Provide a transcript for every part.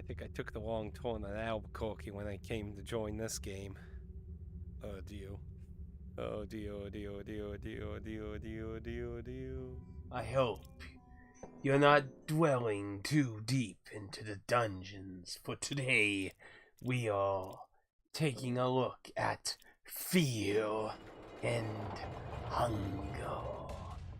think I took the wrong turn at Albuquerque when I came to join this game. Oh dear. Oh dear, oh dear, oh dear, oh dear, oh dear, oh dear, oh dear, oh dear. I hope you're not dwelling too deep into the dungeons, for today we are taking a look at fear and hunger.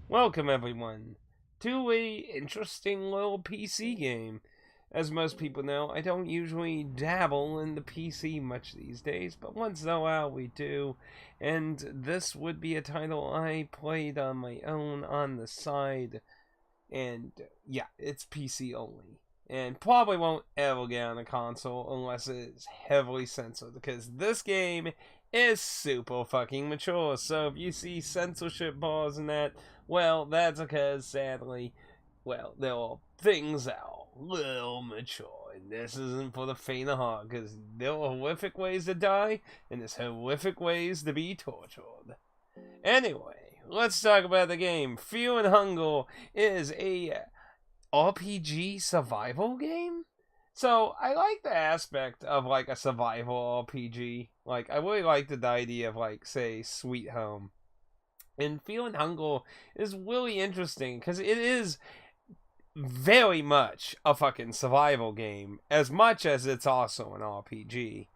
Welcome everyone to a interesting little PC game. As most people know, I don't usually dabble in the PC much these days, but once in a while we do, and this would be a title I played on my own on the side, and yeah, it's PC only. And probably won't ever get on a console unless it is heavily censored, because this game is super fucking mature. So if you see censorship bars and that, well, that's because sadly, well, there are things that are a little mature, and this isn't for the faint of heart, because there are horrific ways to die, and there's horrific ways to be tortured. Anyway, let's talk about the game. Fear and Hunger is a RPG survival game. So I like the aspect of like a survival RPG. Like I really like the idea of like say Sweet Home. And Fear and Hunger is really interesting because it is very much a fucking survival game as much as it's also an RPG.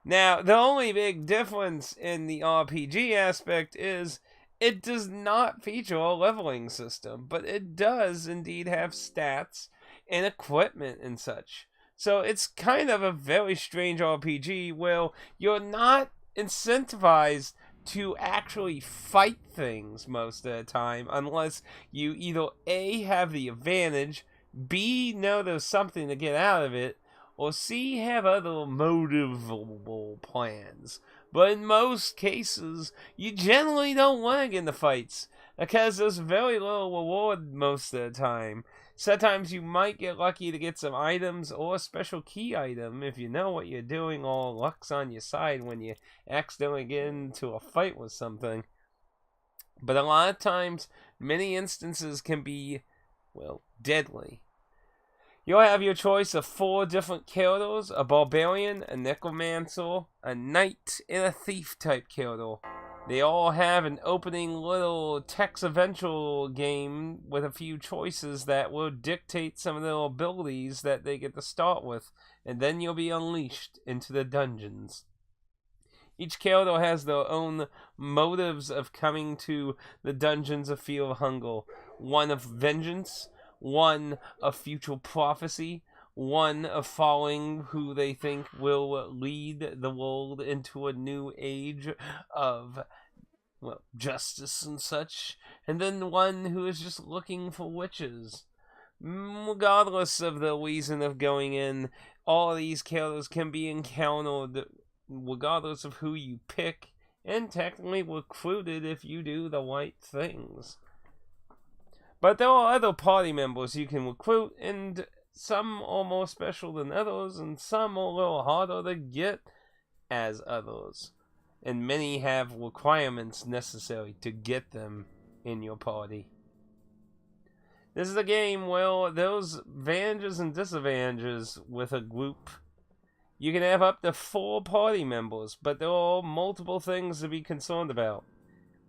Now, the only big difference in the RPG aspect is it does not feature a leveling system, but it does indeed have stats and equipment and such. So it's kind of a very strange RPG where you're not incentivized to actually fight things most of the time unless you either A, have the advantage, B, know there's something to get out of it, or C, have other motivable plans. But in most cases, you generally don't want to get into fights, because there's very little reward most of the time. Sometimes you might get lucky to get some items or a special key item if you know what you're doing, or luck's on your side when you accidentally get into a fight with something. But a lot of times, many instances can be, well, deadly. You'll have your choice of 4 different characters: a barbarian, a necromancer, a knight, and a thief type character. They all have an opening little text adventure game with a few choices that will dictate some of their abilities that they get to start with, and then you'll be unleashed into the dungeons. Each character has their own motives of coming to the dungeons of Fear of Hunger. One of vengeance, one of future prophecy, one of following who they think will lead the world into a new age of, well, justice and such, and then one who is just looking for witches. Regardless of the reason of going in, all these characters can be encountered regardless of who you pick, and technically recruited if you do the right things. But there are other party members you can recruit, and some are more special than others, and some are a little harder to get as others. And many have requirements necessary to get them in your party. This is a game where there's advantages and disadvantages with a group. You can have up to 4 party members, but there are multiple things to be concerned about.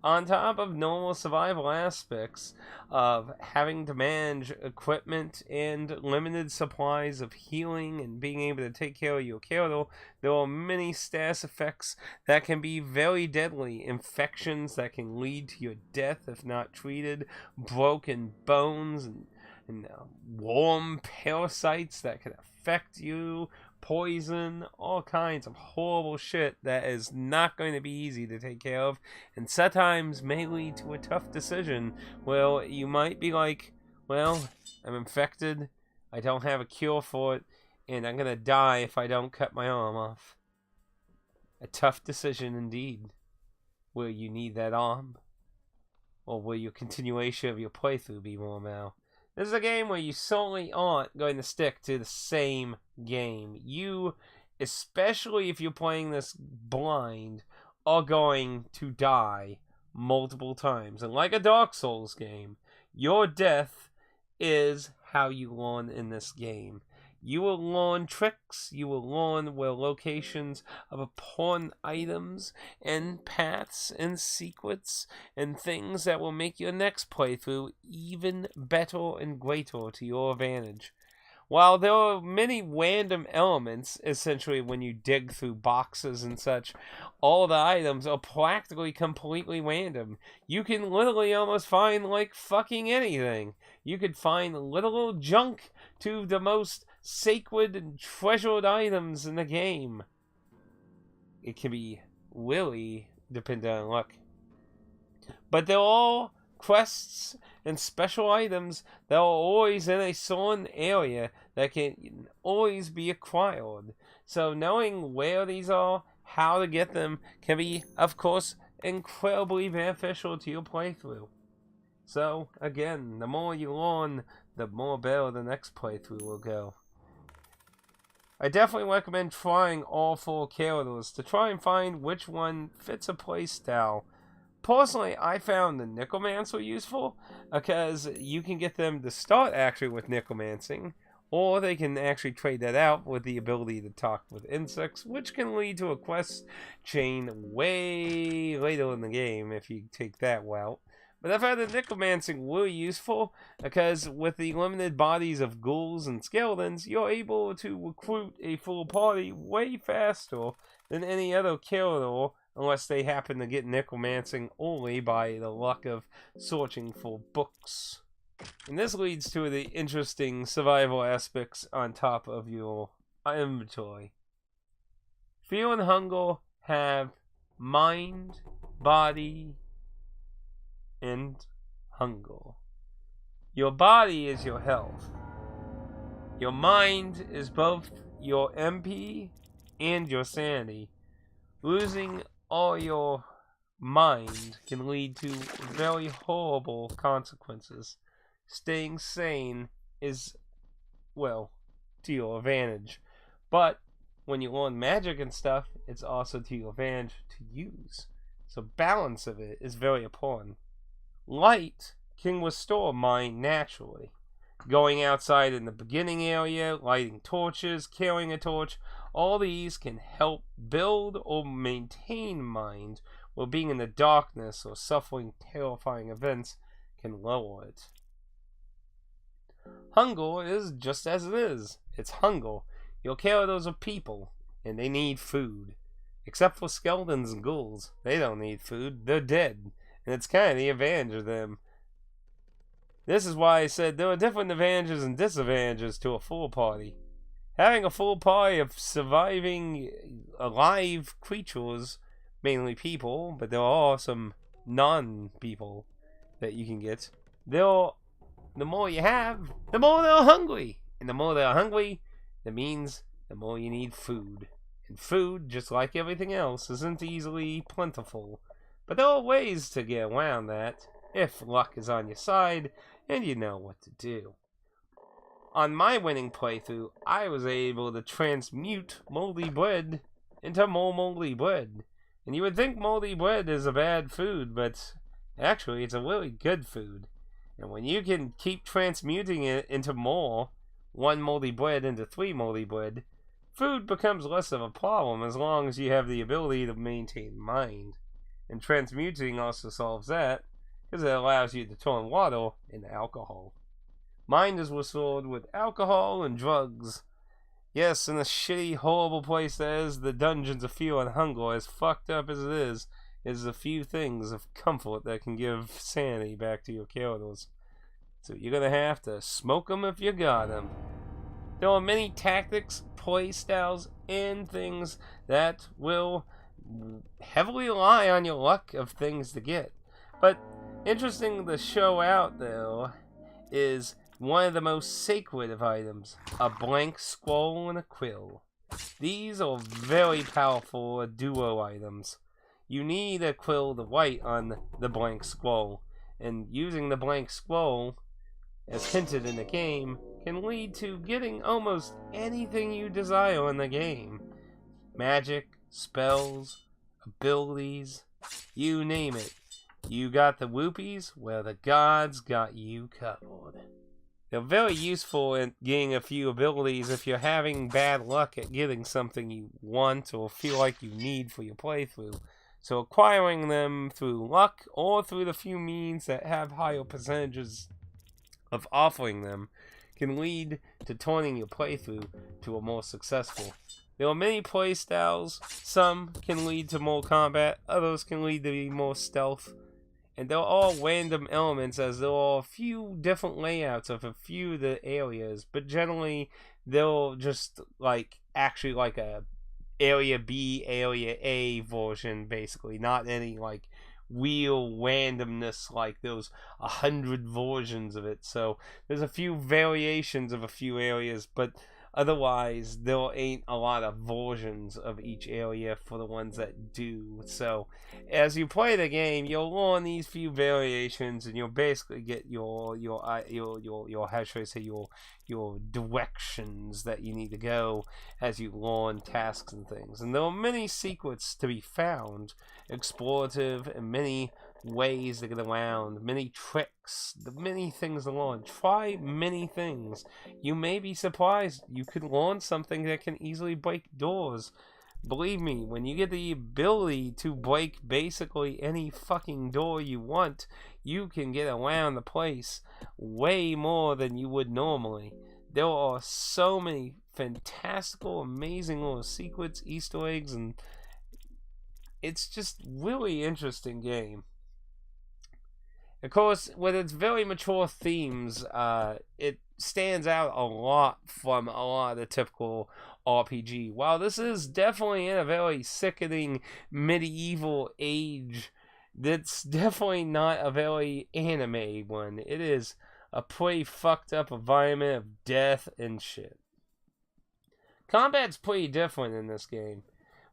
On top of normal survival aspects of having to manage equipment and limited supplies of healing and being able to take care of your character, there are many status effects that can be very deadly. Infections that can lead to your death if not treated, broken bones, and worm parasites that can affect you, poison, all kinds of horrible shit that is not going to be easy to take care of, and sometimes may lead to a tough decision. Well, you might be like, well, I'm infected, I don't have a cure for it, and I'm gonna die if I don't cut my arm off. A tough decision indeed. Will you need that arm? Or will your continuation of your playthrough be more now? This is a game where you certainly aren't going to stick to the same game. You, especially if you're playing this blind, are going to die multiple times. And like a Dark Souls game, your death is how you learn in this game. You will learn tricks, you will learn where locations of important items and paths and secrets and things that will make your next playthrough even better and greater to your advantage. While there are many random elements, essentially when you dig through boxes and such, all the items are practically completely random. You can literally almost find like fucking anything. You could find literal junk to the most sacred and treasured items in the game. It can be really dependent on luck. But they're all quests and special items that are always in a certain area that can always be acquired. So knowing where these are, how to get them, can be, of course, incredibly beneficial to your playthrough. So, again, the more you learn, the more better the next playthrough will go. I definitely recommend trying all 4 characters to try and find which one fits a playstyle. Personally, I found the Necromancer useful because you can get them to start actually with Necromancing, or they can actually trade that out with the ability to talk with insects, which can lead to a quest chain way later in the game if you take that route. But I found the Necromancing really useful because with the limited bodies of ghouls and skeletons, you're able to recruit a full party way faster than any other character, unless they happen to get necromancing only by the luck of searching for books. And this leads to the interesting survival aspects on top of your inventory. Fear and hunger have mind, body, and hunger. Your body is your health. Your mind is both your MP and your sanity. Losing all your mind can lead to very horrible consequences. Staying sane is, well, to your advantage. But when you learn magic and stuff, it's also to your advantage to use. So balance of it is very important. Light can restore mind naturally. Going outside in the beginning area, lighting torches, carrying a torch, all these can help build or maintain mind, while being in the darkness or suffering terrifying events can lower it. Hunger is just as it is. It's hunger. Your characters are people, and they need food. Except for skeletons and ghouls. They don't need food. They're dead. And it's kind of the advantage of them. This is why I said there are different advantages and disadvantages to a full party. Having a full party of surviving alive creatures, mainly people, but there are some non-people that you can get. The more you have, the more they're hungry. And the more they're hungry, that means the more you need food. And food, just like everything else, isn't easily plentiful. But there are ways to get around that, if luck is on your side and you know what to do. On my winning playthrough, I was able to transmute moldy bread into more moldy bread. And you would think moldy bread is a bad food, but actually it's a really good food. And when you can keep transmuting it into more, 1 moldy bread into 3 moldy bread, food becomes less of a problem as long as you have the ability to maintain mind. And transmuting also solves that, because it allows you to turn water into alcohol. Mind is restored with alcohol and drugs. Yes, in a shitty, horrible place that is the Dungeons of Fear and Hunger, as fucked up as it is a few things of comfort that can give sanity back to your characters. So you're gonna have to smoke them if you got them. There are many tactics, play styles, and things that will heavily rely on your luck of things to get. But interesting to show out, though, is one of the most sacred of items, a blank scroll and a quill. These are very powerful duo items. You need a quill to write on the blank scroll, and using the blank scroll, as hinted in the game, can lead to getting almost anything you desire in the game. Magic, spells, abilities, you name it. You got the whoopies, well the gods got you covered. They're very useful in getting a few abilities if you're having bad luck at getting something you want or feel like you need for your playthrough. So acquiring them through luck or through the few means that have higher percentages of offering them can lead to turning your playthrough to a more successful. There are many playstyles. Some can lead to more combat, others can lead to more stealth. And they're all random elements, as there are a few different layouts of a few of the areas, but generally they'll just actually like a area B, area A version, basically. Not any like real randomness like those 100 versions of it. So there's a few variations of a few areas, but otherwise there ain't a lot of versions of each area for the ones that do. So as you play the game, you'll learn these few variations, and you'll basically get your how should I say, your directions that you need to go as you learn tasks and things. And there are many secrets to be found, explorative, and many ways to get around, many tricks, many things to learn. Try many things. You may be surprised. You could learn something that can easily break doors. Believe me, when you get the ability to break basically any fucking door you want, you can get around the place way more than you would normally. There are so many fantastical, amazing little secrets, Easter eggs, and it's just really interesting game. Of course, with its very mature themes, it stands out a lot from a lot of the typical RPG. While this is definitely in a very sickening medieval age, that's definitely not a very anime one. It is a pretty fucked up environment of death and shit. Combat's pretty different in this game.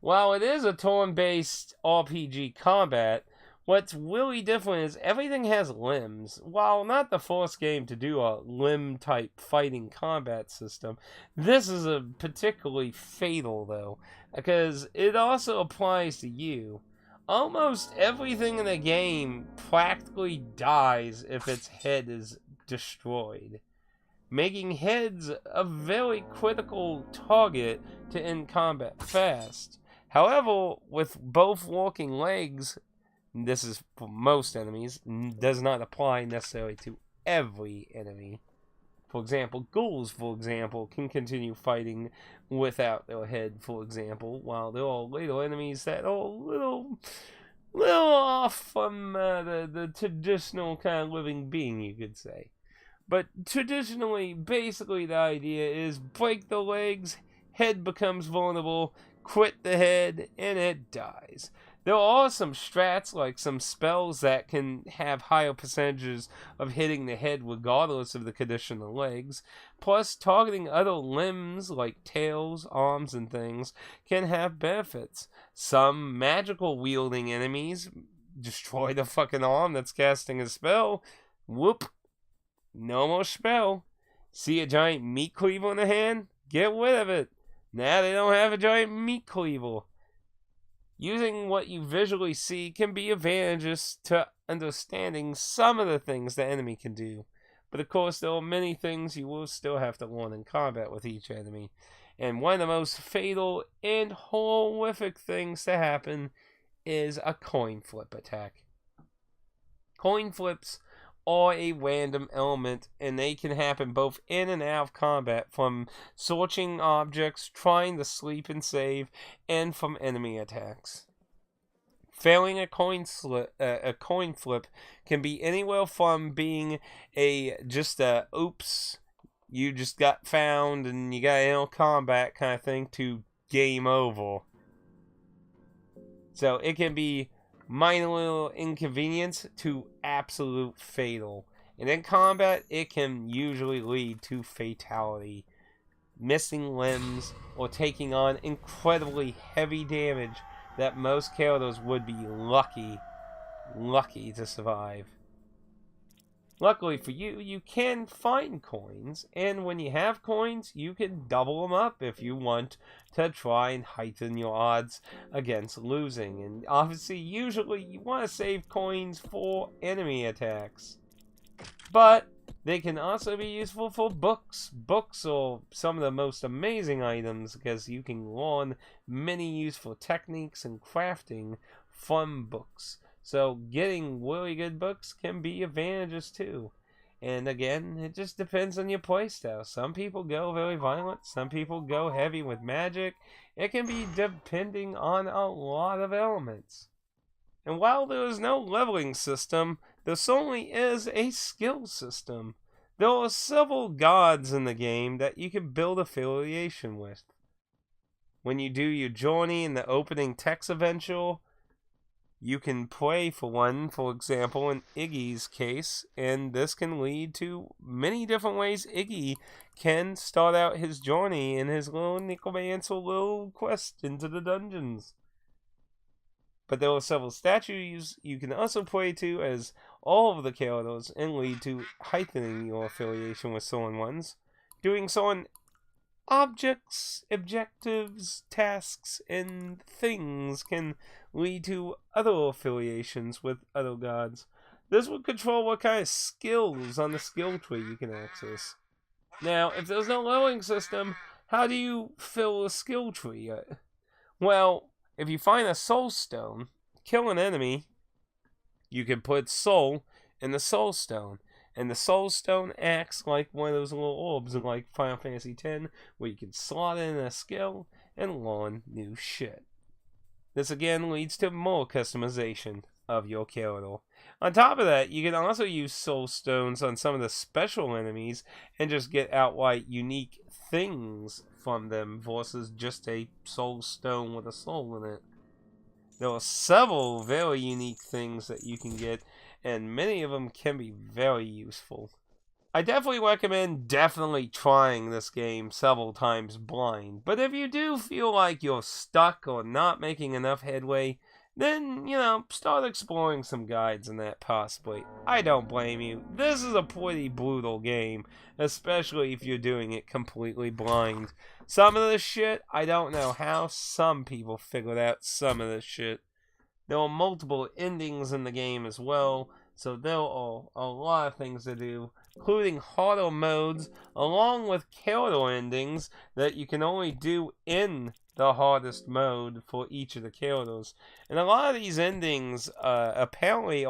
While it is a turn-based RPG combat, what's really different is everything has limbs. While not the first game to do a limb-type fighting combat system, this is a particularly fatal, though, because it also applies to you. Almost everything in the game practically dies if its head is destroyed, making heads a very critical target to end combat fast. However, with both walking legs, this is for most enemies, does not apply necessarily to every enemy. For example, ghouls, can continue fighting without their head, for example, while there are little enemies that are a little off from the traditional kind of living being, you could say. But traditionally, basically the idea is break the legs, head becomes vulnerable, quit the head, and it dies. There are some strats, like some spells that can have higher percentages of hitting the head regardless of the condition of the legs. Plus, targeting other limbs like tails, arms, and things can have benefits. Some magical wielding enemies destroy the fucking arm that's casting a spell. Whoop. No more spell. See a giant meat cleaver in the hand? Get rid of it. Now they don't have a giant meat cleaver. Using what you visually see can be advantageous to understanding some of the things the enemy can do. But of course, there are many things you will still have to learn in combat with each enemy. And one of the most fatal and horrific things to happen is a coin flip attack. Coin flips are a random element, and they can happen both in and out of combat, from searching objects, trying to sleep and save, and from enemy attacks. Failing a coin flip can be anywhere from being just a oops, you just got found and you got in combat kind of thing, to game over. So it can be minor little inconvenience to absolute fatal. And in combat, it can usually lead to fatality, missing limbs, or taking on incredibly heavy damage that most characters would be lucky to survive. Luckily for you, you can find coins, and when you have coins, you can double them up if you want to try and heighten your odds against losing. And obviously, usually you want to save coins for enemy attacks. But They can also be useful for books. Books are some of the most amazing items because you can learn many useful techniques and crafting from books. So getting really good books can be advantages too. And again, it just depends on your playstyle. Some people go very violent, some people go heavy with magic. It can be depending on a lot of elements. And while there is no leveling system, there certainly is a skill system. There are several gods in the game that you can build affiliation with. When you do your journey in the opening text eventual, you can pray for one, for example, in Iggy's case, and this can lead to many different ways Iggy can start out his journey in his little necromancer little quest into the dungeons. But there are several statues you can also pray to as all of the characters and lead to heightening your affiliation with certain ones. Doing so on objects, objectives, tasks, and things can lead to other affiliations with other gods. This will control what kind of skills on the skill tree you can access. Now, if there's no leveling system, how do you fill a skill tree? Well, if you find a soul stone, kill an enemy, you can put soul in the soul stone. And the soul stone acts like one of those little orbs in like Final Fantasy X, where you can slot in a skill and learn new shit. This again leads to more customization of your character. On top of that, you can also use soul stones on some of the special enemies and just get outright unique things from them versus just a soul stone with a soul in it. There are several very unique things that you can get, and many of them can be very useful. I definitely recommend trying this game several times blind, but if you do feel like you're stuck or not making enough headway, then, start exploring some guides in that possibly. I don't blame you. This is a pretty brutal game, especially if you're doing it completely blind. Some of this shit, I don't know how some people figured out some of this shit. There are multiple endings in the game as well, so there are a lot of things to do, including harder modes, along with character endings that you can only do in the hardest mode for each of the characters. And a lot of these endings, apparently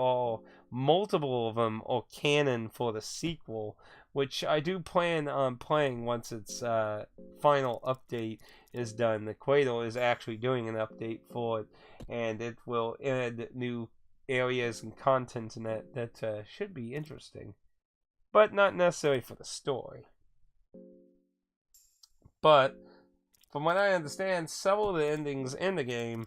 multiple of them are canon for the sequel, which I do plan on playing once its final update is done. The Quaidel is actually doing an update for it, and it will add new areas and content in that should be interesting, but not necessary for the story. But from what I understand, several of the endings in the game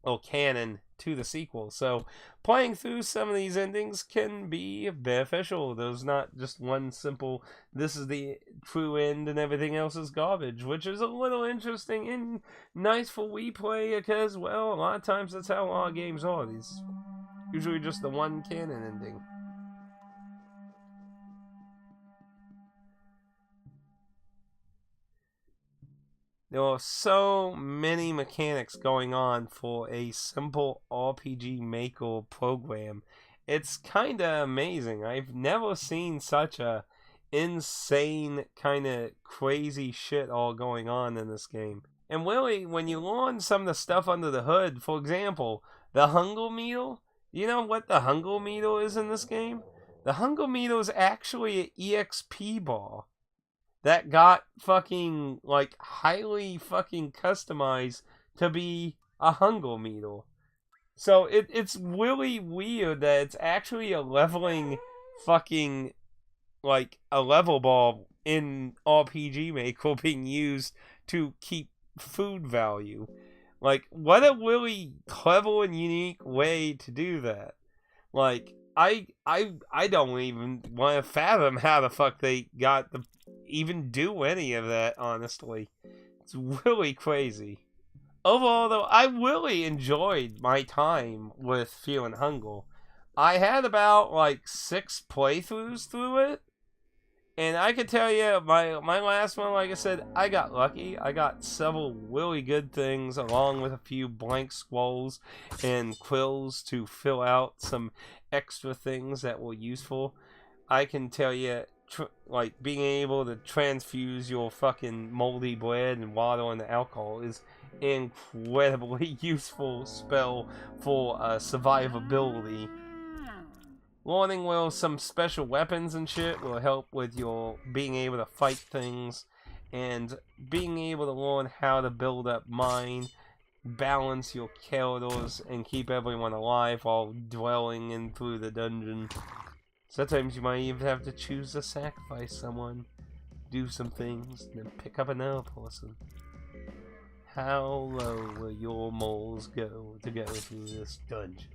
are canon to the sequel, so playing through some of these endings can be beneficial. There's not just one simple, this is the true end and everything else is garbage, which is a little interesting and nice for replay because, well, a lot of times that's how a lot of games are. These usually just the one canon ending. There are so many mechanics going on for a simple RPG Maker program. It's kinda amazing. I've never seen such a insane kind of crazy shit all going on in this game. And really, when you learn some of the stuff under the hood, for example, the hunger meter, you know what the hunger meter is in this game? The hunger meter is actually an EXP bar that got fucking, like, highly fucking customized to be a hunger meter. So it's really weird that it's actually a leveling fucking, like, a level bar in RPG Maker being used to keep food value. Like, what a really clever and unique way to do that. Like, I don't even want to fathom how the fuck they got to even do any of that, honestly. It's really crazy. Overall, though, I really enjoyed my time with Fear and Hunger. I had about, like, 6 playthroughs through it. And I can tell you, my last one, like I said, I got lucky. I got several really good things, along with a few blank scrolls and quills to fill out some extra things that were useful. I can tell you, like, being able to transfuse your fucking moldy bread and water into alcohol is an incredibly useful spell for survivability. Learning some special weapons and shit will help with your being able to fight things, and being able to learn how to build up mind, balance your characters, and keep everyone alive while dwelling in through the dungeon. Sometimes you might even have to choose to sacrifice someone, do some things, and then pick up another person. How low will your moles go to go through this dungeon?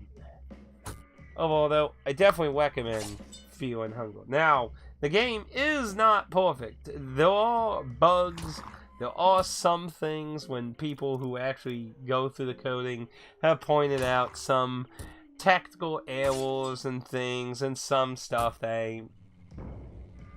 Overall, though, I definitely recommend Fear and Hunger. Now, the game is not perfect. There are bugs. There are some things when people who actually go through the coding have pointed out some tactical errors and things, and some stuff that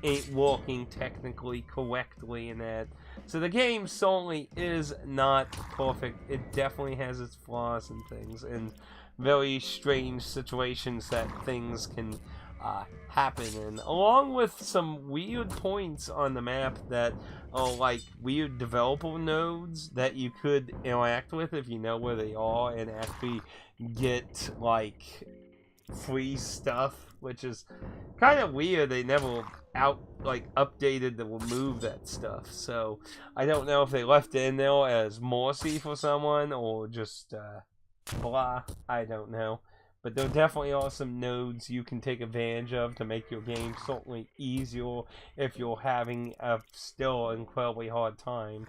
ain't working technically correctly in that. So the game certainly is not perfect. It definitely has its flaws and things, and very strange situations that things can happen in, along with some weird points on the map that are like weird developer nodes that you could interact with if you know where they are and actually get like free stuff, which is kind of weird. They never updated to remove that stuff, so I don't know if they left it in there as mercy for someone or just blah, I don't know. But there definitely are some nodes you can take advantage of to make your game certainly easier if you're having a still incredibly hard time.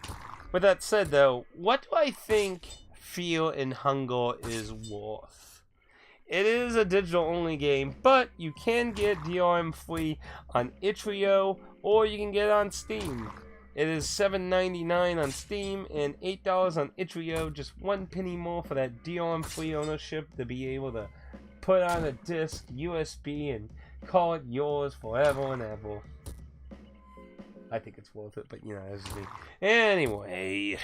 With that said, though, what do I think Fear and Hunger is worth? It is a digital-only game, but you can get DRM free on itch.io, or you can get it on Steam. It is $7.99 on Steam and $8 on itch.io, just 1 penny more for that DRM-free ownership to be able to put on a disc, USB, and call it yours forever and ever. I think it's worth it, but you know, that's me. Anyway,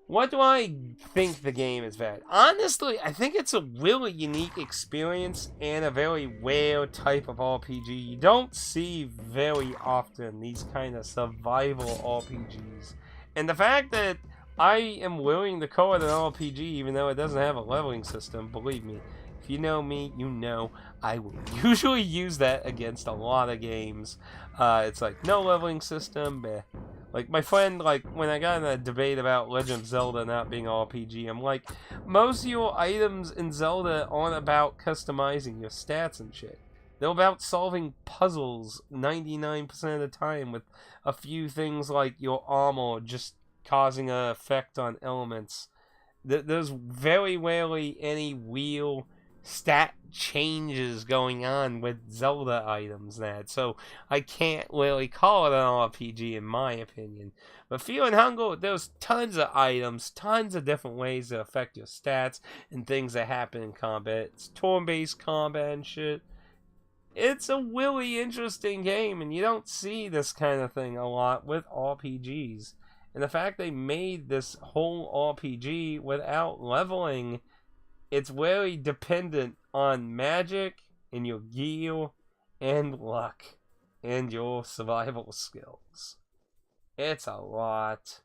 what do I think the game is bad? Honestly, I think it's a really unique experience and a very rare type of RPG. You don't see very often these kind of survival RPGs. And the fact that I am willing to call it an RPG even though it doesn't have a leveling system, believe me, if you know me, you know I will usually use that against a lot of games. It's like, no leveling system, bleh. Like, my friend, like, when I got in a debate about Legend of Zelda not being an RPG, I'm like, most of your items in Zelda aren't about customizing your stats and shit. They're about solving puzzles 99% of the time, with a few things like your armor just causing an effect on elements. There's very rarely any real stat changes going on with Zelda items so I can't really call it an RPG in my opinion. But Fear and Hunger, there's tons of items, tons of different ways to affect your stats and things that happen in combat. It's turn-based combat and shit. It's a really interesting game, and you don't see this kind of thing a lot with RPGs. And the fact they made this whole RPG without leveling, it's very dependent on magic and your gear and luck and your survival skills. It's a lot,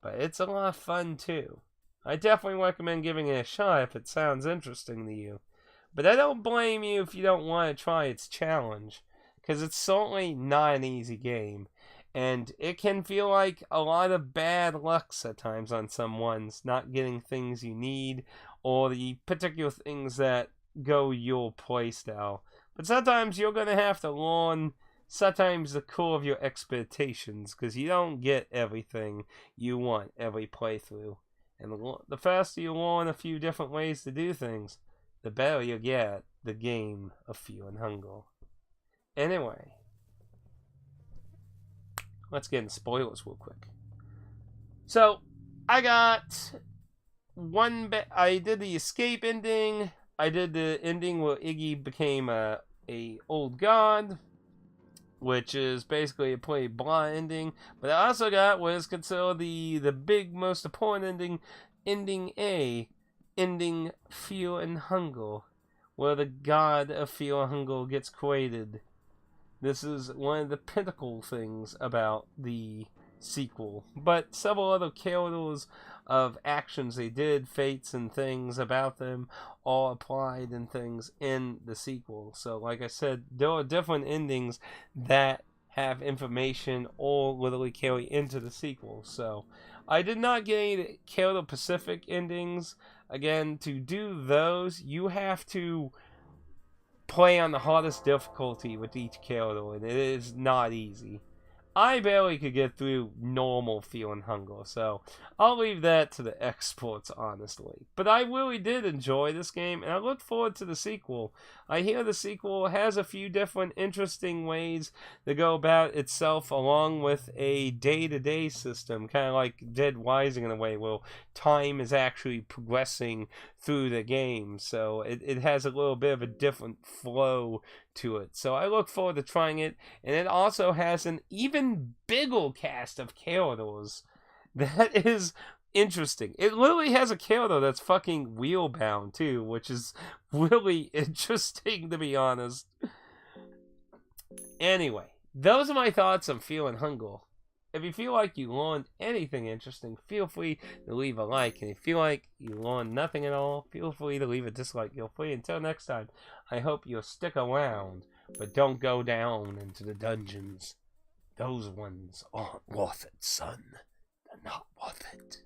but it's a lot of fun too. I definitely recommend giving it a shot if it sounds interesting to you. But I don't blame you if you don't want to try its challenge, because it's certainly not an easy game. And it can feel like a lot of bad lucks at times on some ones, not getting things you need, or the particular things that go your playstyle. But sometimes you're going to have to learn sometimes the core of your expectations, because you don't get everything you want every playthrough. And the faster you learn a few different ways to do things, the better you get the game of Fear and Hunger. Anyway, let's get into spoilers real quick. So, I got I did the escape ending. I did the ending where Iggy became a old god, which is basically a pretty blah ending. But I also got what is considered the big, most important ending Fear and Hunger, where the god of Fear and Hunger gets created. This is one of the pinnacle things about the sequel. But several other characters of actions they did, fates and things about them, all applied and things in the sequel. So like I said, there are different endings that have information or literally carry into the sequel. So I did not get any character Pacific endings. Again, to do those, you have to play on the hardest difficulty with each character, and it is not easy. I barely could get through normal Fear and Hunger, so I'll leave that to the experts, honestly. But I really did enjoy this game, and I look forward to the sequel. I hear the sequel has a few different interesting ways to go about itself, along with a day-to-day system, kind of like Dead Rising in a way, where time is actually progressing through the game, so it has a little bit of a different flow to it. So I look forward to trying it, and it also has an even bigger cast of characters that is interesting. It literally has a character that's fucking wheelbound too, which is really interesting, to be honest. Anyway, those are my thoughts on Fear and Hunger. If you feel like you learned anything interesting, feel free to leave a like. And if you feel like you learned nothing at all, feel free to leave a dislike. Feel free. Until next time, I hope you'll stick around, but don't go down into the dungeons. Those ones aren't worth it, son. They're not worth it.